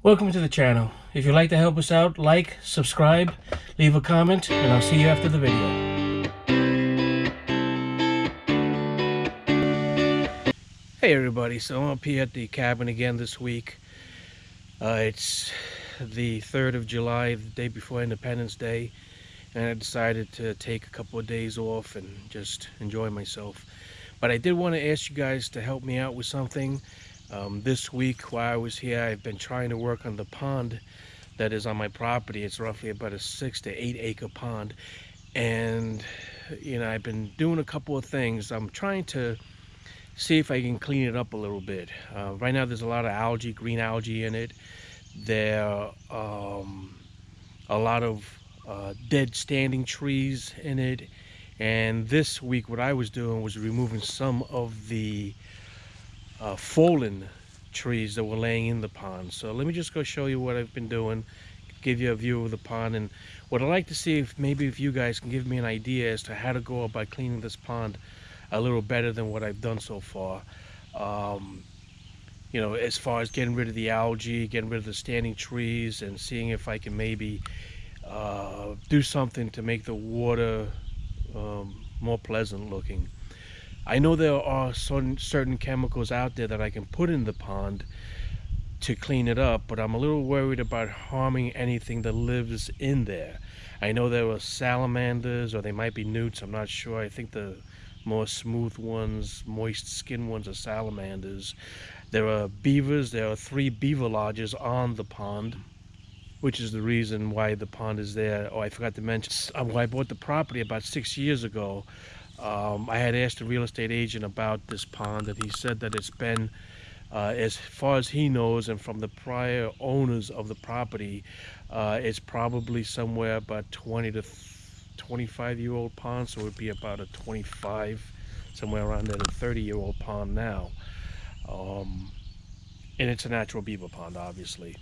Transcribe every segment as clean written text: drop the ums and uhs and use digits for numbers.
Welcome to the channel. If you'd like to help us out, like, subscribe, leave a comment, and I'll see you after the video. Hey everybody, so I'm up here at the cabin again this week. It's the 3rd of July, the day before Independence Day, and I decided to take a couple of days off and just enjoy myself. But I did want to ask you guys to help me out with something. This week while I was here, I've been trying to work on the pond that is on my property. It's roughly about a 6 to 8 acre pond, and I've been doing a couple of things. I'm trying to see if I can clean it up a little bit. Right now there's a lot of algae, green algae in it. There are a lot of dead standing trees in it, and this week what I was doing was removing some of the fallen trees that were laying in the pond. So let me just go show you what I've been doing, give you a view of the pond, and what I'd like to see if maybe if you guys can give me an idea as to how to go about cleaning this pond a little better than what I've done so far. As far as getting rid of the algae, getting rid of the standing trees, and seeing if I can maybe do something to make the water more pleasant looking. I know there are certain chemicals out there that I can put in the pond to clean it up, but I'm a little worried about harming anything that lives in there. I know there are salamanders, or they might be newts, I'm not sure. I think the more smooth ones, moist skin ones, are salamanders. There are beavers. There are 3 beaver lodges on the pond, which is the reason why the pond is there. Oh, I forgot to mention, when I bought the property about 6 years ago, I had asked a real estate agent about this pond, and he said that it's been, as far as he knows, and from the prior owners of the property, it's probably somewhere about 20 to 25-year-old pond, so it would be about a 25, somewhere around there, a 30-year-old pond now. And it's a natural beaver pond, obviously.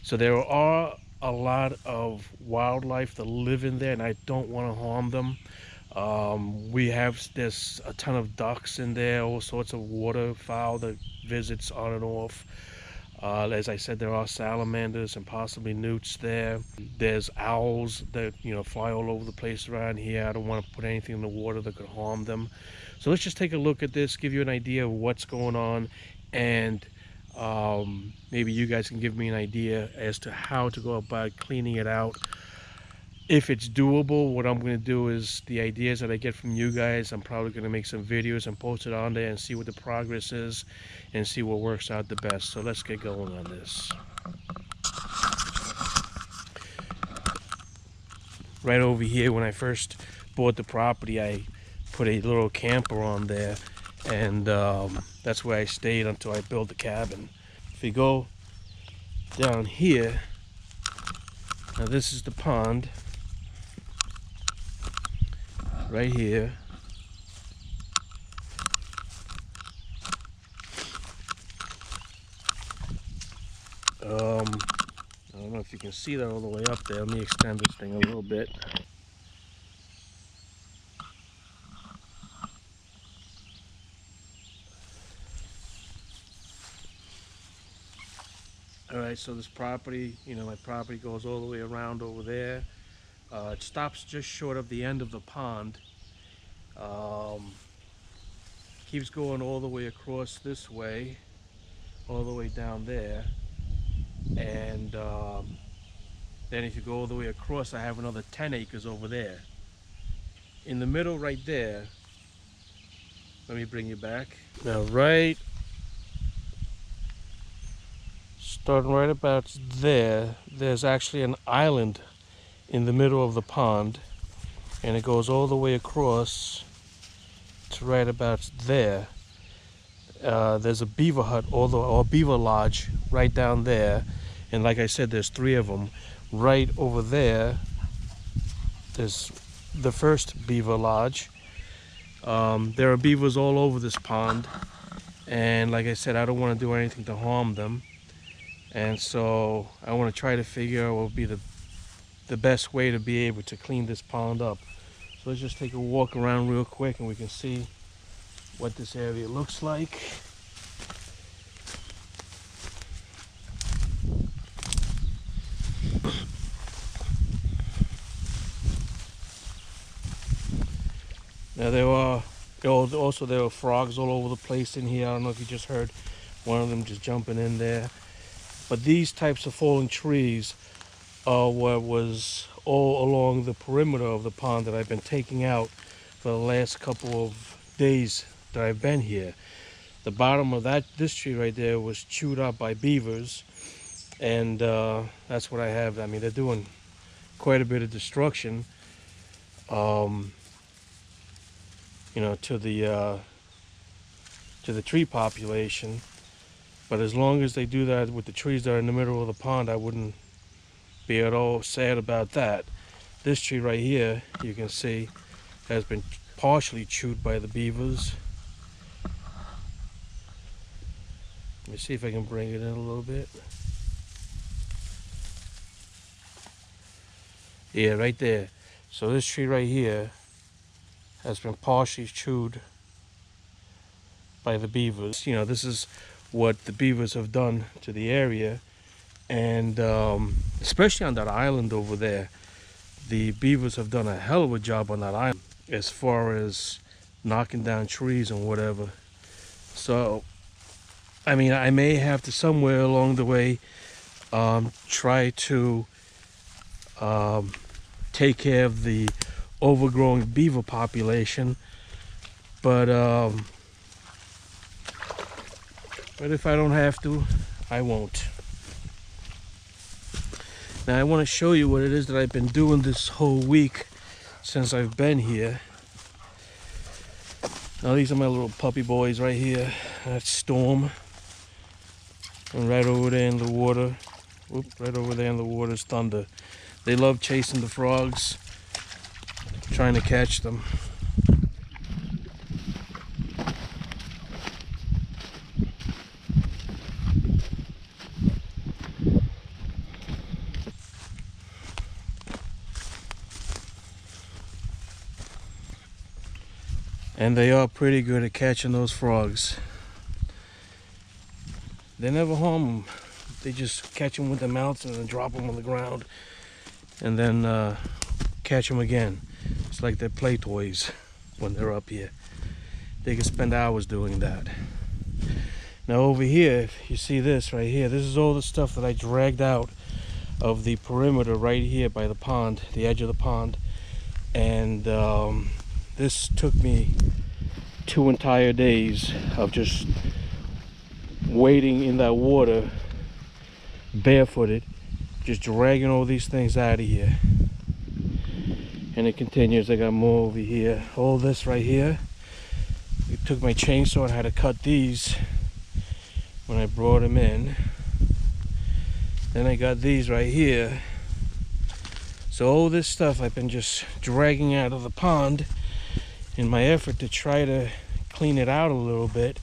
So there are a lot of wildlife that live in there, and I don't want to harm them. There's a ton of ducks in there, all sorts of waterfowl that visits on and off. As I said, there are salamanders and possibly newts there. There's owls that fly all over the place around here. I don't want to put anything in the water that could harm them. So let's just take a look at this, give you an idea of what's going on, and maybe you guys can give me an idea as to how to go about cleaning it out. If it's doable, what I'm going to do is the ideas that I get from you guys, I'm probably going to make some videos and post it on there and see what the progress is and see what works out the best. So let's get going on this. Right over here, when I first bought the property, I put a little camper on there, and that's where I stayed until I built the cabin. If you go down here, now this is the pond right here. I don't know if you can see that all the way up there. Let me extend this thing a little bit. Alright, so this property, my property goes all the way around over there. It stops just short of the end of the pond. Keeps going all the way across this way, all the way down there. And then if you go all the way across, I have another 10 acres over there. In the middle right there, let me bring you back. Now starting right about there, there's actually an island in the middle of the pond, and it goes all the way across to right about there. There's a beaver hut or beaver lodge right down there, and like I said, there's 3 of them. Right over there, there's the first beaver lodge. There are beavers all over this pond, and like I said, I don't want to do anything to harm them, and so I want to try to figure out what would be the best way to be able to clean this pond up. So let's just take a walk around real quick and we can see what this area looks like. Now there are frogs all over the place in here. I don't know if you just heard one of them just jumping in there. But these types of fallen trees are what was all along the perimeter of the pond that I've been taking out for the last couple of days that I've been here. The bottom of this tree right there was chewed up by beavers, and that's what I have. I mean, they're doing quite a bit of destruction, you know, to the tree population. But as long as they do that with the trees that are in the middle of the pond, I wouldn't be at all sad about that. This tree right here, you can see, has been partially chewed by the beavers. Let me see if I can bring it in a little bit. Yeah, right there. So this tree right here has been partially chewed by the beavers. You know, this is what the beavers have done to the area, and especially on that island over there, the beavers have done a hell of a job on that island as far as knocking down trees and whatever. So I mean, I may have to somewhere along the way try to take care of the overgrown beaver population, but if I don't have to, I won't. Now I want to show you what it is that I've been doing this whole week since I've been here. Now these are my little puppy boys right here. That's Storm. And right over there in the water, right over there in the water is Thunder. They love chasing the frogs, trying to catch them. And they are pretty good at catching those frogs. They never harm them. They just catch them with their mouths and then drop them on the ground, and then catch them again. It's like their play toys when they're up here. They can spend hours doing that. Now over here, if you see this right here, this is all the stuff that I dragged out of the perimeter right here by the pond, the edge of the pond. And this took me 2 entire days of just wading in that water barefooted, just dragging all these things out of here. And it continues. I got more over here. All this right here, it took my chainsaw and had to cut these when I brought them in. Then I got these right here. So all this stuff I've been just dragging out of the pond in my effort to try to clean it out a little bit.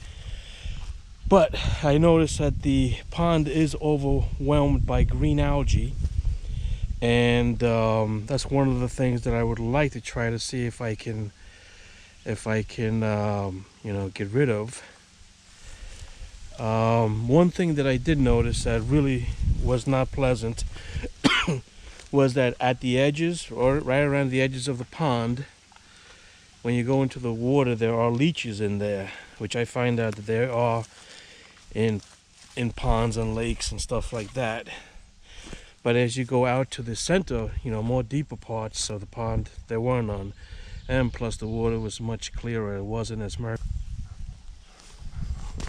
But I noticed that the pond is overwhelmed by green algae, and that's one of the things that I would like to try to see if I can you know, get rid of. One thing that I did notice that really was not pleasant was that at the edges, or right around the edges of the pond, when you go into the water, there are leeches in there, which I find out that there are in ponds and lakes and stuff like that. But as you go out to the center, you know, more deeper parts of the pond, there were none. And plus the water was much clearer. It wasn't as murky.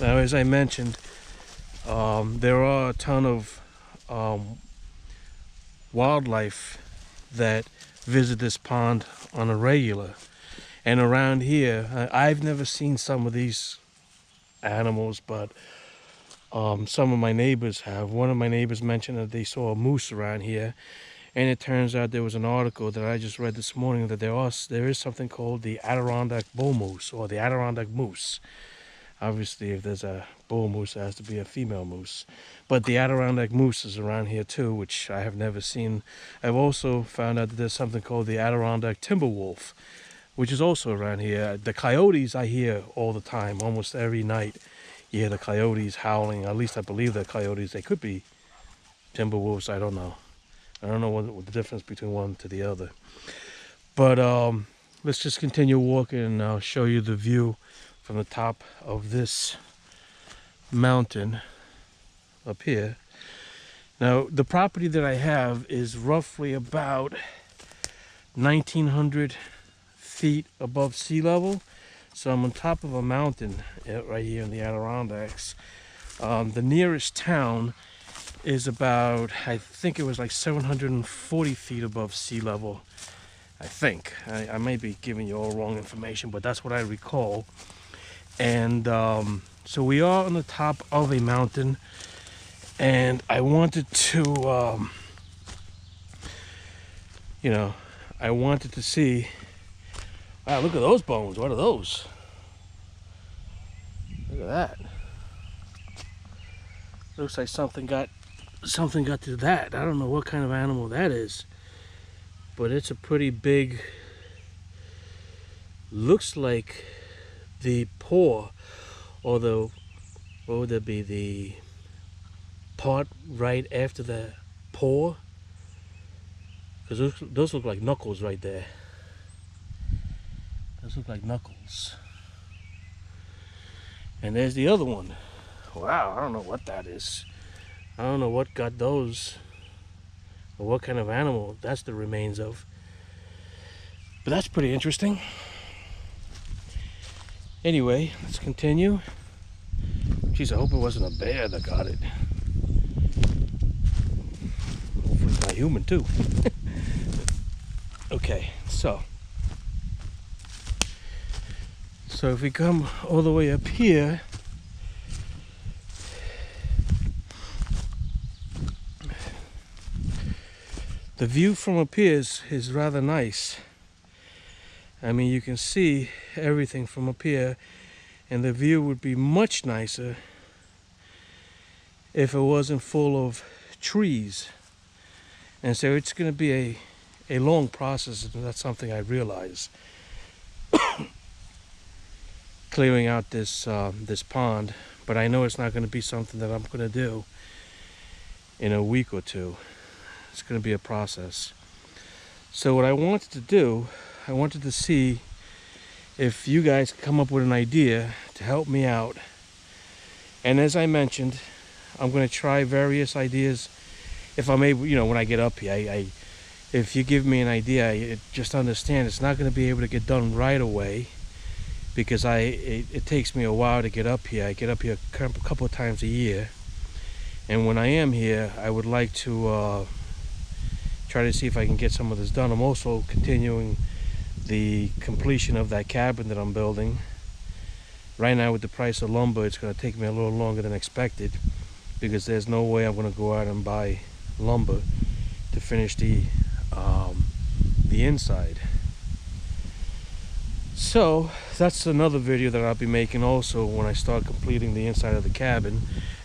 Now, as I mentioned, there are a ton of wildlife that visit this pond on a regular. And around here, I've never seen some of these animals, but some of my neighbors have. One of my neighbors mentioned that they saw a moose around here, and it turns out there was an article that I just read this morning that there is something called the Adirondack bull moose, or the Adirondack moose. Obviously, if there's a bull moose, there has to be a female moose. But the Adirondack moose is around here too, which I have never seen. I've also found out that there's something called the Adirondack timber wolf, which is also around here. The coyotes I hear all the time, almost every night. You hear the coyotes howling. At least I believe they're coyotes. They could be timber wolves. I don't know. I don't know what the difference between one to the other. But let's just continue walking and I'll show you the view from the top of this mountain up here. Now, the property that I have is roughly about 1,900 feet above sea level. So I'm on top of a mountain right here in the Adirondacks. The nearest town is about, I think it was like 740 feet above sea level. I think. I may be giving you all wrong information, but that's what I recall. And so we are on the top of a mountain, and I wanted to, you know, I wanted to see, wow, look at those bones. What are those? Look at that. Looks like something got to that. I don't know what kind of animal that is, but it's a pretty big, looks like the paw, or the, what would that be, the part right after the paw, because those look like knuckles right there. Those look like knuckles. And there's the other one. Wow, I don't know what that is. I don't know what got those, or what kind of animal that's the remains of. But that's pretty interesting. Anyway, let's continue. Jeez, I hope it wasn't a bear that got it. Hopefully it's not human too. Okay, so if we come all the way up here, the view from up here is rather nice. I mean, you can see everything from up here, and the view would be much nicer if it wasn't full of trees. And so it's going to be a long process, and that's something I realize. Clearing out this pond, but I know it's not going to be something that I'm going to do in a week or two. It's going to be a process. So what I wanted to do, I wanted to see if you guys could come up with an idea to help me out. And as I mentioned, I'm going to try various ideas if I'm able, you know, when I get up here. If you give me an idea, just understand it's not going to be able to get done right away, because it takes me a while to get up here. I get up here a couple of times a year, and when I am here, I would like to try to see if I can get some of this done. I'm also continuing the completion of that cabin that I'm building. Right now, with the price of lumber, it's going to take me a little longer than expected, because there's no way I'm going to go out and buy lumber to finish the inside. So that's another video that I'll be making also when I start completing the inside of the cabin.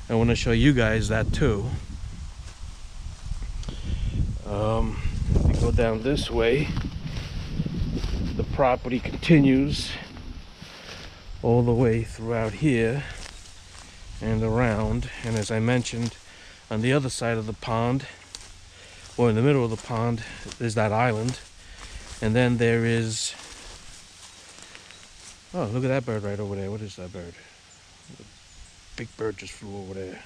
I want to show you guys that too. If we go down this way, the property continues all the way throughout here and around. And as I mentioned, on the other side of the pond, or in the middle of the pond, is that island. And then there is, oh, look at that bird right over there. What is that bird? The big bird just flew over there.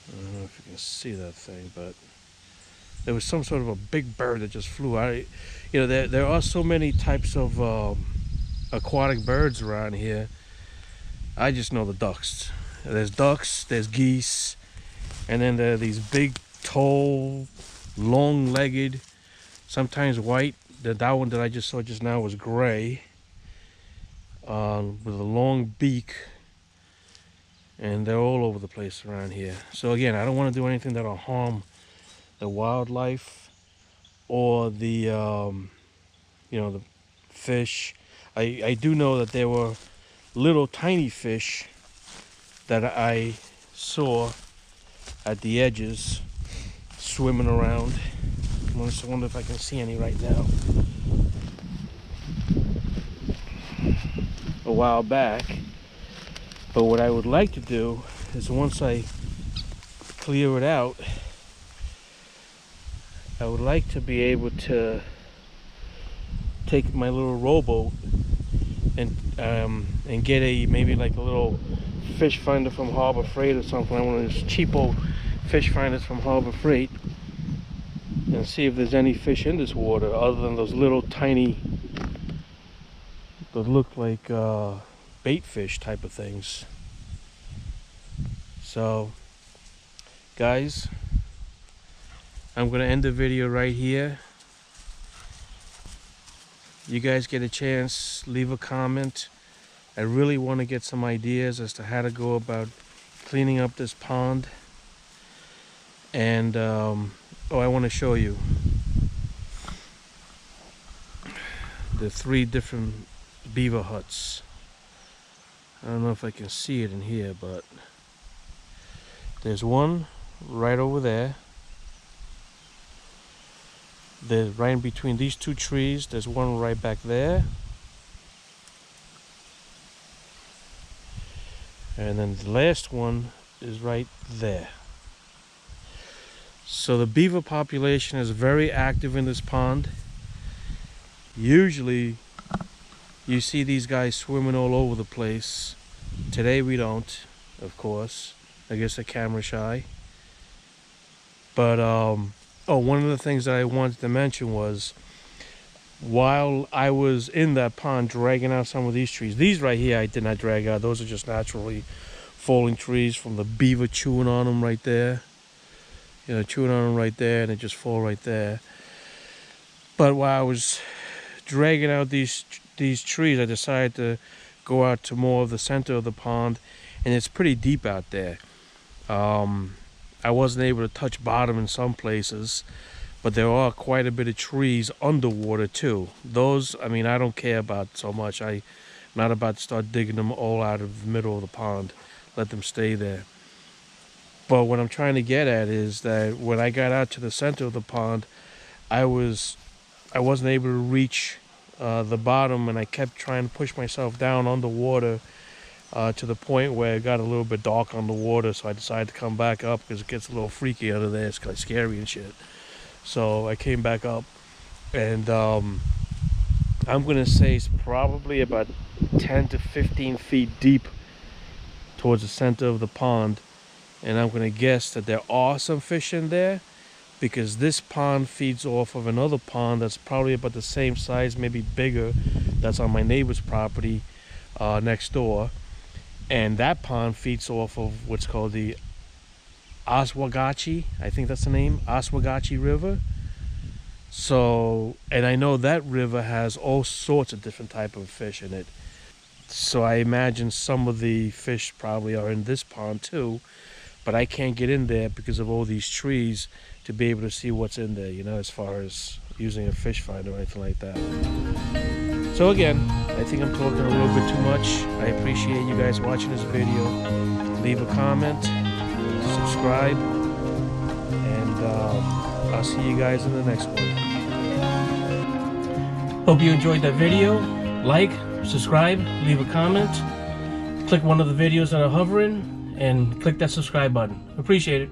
I don't know if you can see that thing, but there was some sort of a big bird that just flew out. You know, there are so many types of aquatic birds around here. I just know the ducks. There's ducks, there's geese, and then there are these big, tall, long-legged, sometimes white. That one that I just saw just now was gray, with a long beak, and they're all over the place around here. So again, I don't want to do anything that'll harm the wildlife or the you know, the fish. I do know that there were little tiny fish that I saw at the edges swimming around. I just wonder if I can see any right now. A while back. But what I would like to do is, once I clear it out, I would like to be able to take my little rowboat and get maybe like a little fish finder from Harbor Freight or something. I want those cheapo fish finders from Harbor Freight, and see if there's any fish in this water other than those little tiny, that look like bait fish type of things. So guys, I'm gonna end the video right here. You guys get a chance, leave a comment. I really want to get some ideas as to how to go about cleaning up this pond. And oh, I want to show you the 3 different beaver huts. I don't know if I can see it in here, but there's one right over there. There's right in between these 2 trees. There's one right back there. And then the last one is right there. So the beaver population is very active in this pond. Usually you see these guys swimming all over the place. Today we don't, of course. I guess they're camera shy. But oh, one of the things that I wanted to mention was, while I was in that pond dragging out some of these trees, these right here I did not drag out. Those are just naturally falling trees from the beaver chewing on them right there. You know, chewing on them right there, and they just fall right there. But while I was dragging out these trees, I decided to go out to more of the center of the pond, and it's pretty deep out there. I wasn't able to touch bottom in some places, but there are quite a bit of trees underwater too. Those, I mean, I don't care about so much. I'm not about to start digging them all out of the middle of the pond. Let them stay there. But what I'm trying to get at is that when I got out to the center of the pond, I wasn't able to reach the bottom, and I kept trying to push myself down underwater to the point where it got a little bit dark on the water. So I decided to come back up because it gets a little freaky under there. It's kind of scary and shit. So I came back up, and I'm gonna say it's probably about 10 to 15 feet deep towards the center of the pond. And I'm gonna guess that there are some fish in there, because this pond feeds off of another pond that's probably about the same size, maybe bigger, that's on my neighbor's property next door. And that pond feeds off of what's called the Oswegatchie, I think that's the name, Oswegatchie River. So, and I know that river has all sorts of different type of fish in it. So I imagine some of the fish probably are in this pond too, but I can't get in there because of all these trees to be able to see what's in there, you know, as far as using a fish finder or anything like that. So again, I think I'm talking a little bit too much. I appreciate you guys watching this video. Leave a comment, subscribe, and I'll see you guys in the next one. Hope you enjoyed that video. Like, subscribe, leave a comment, click one of the videos that are hovering, and click that subscribe button. Appreciate it.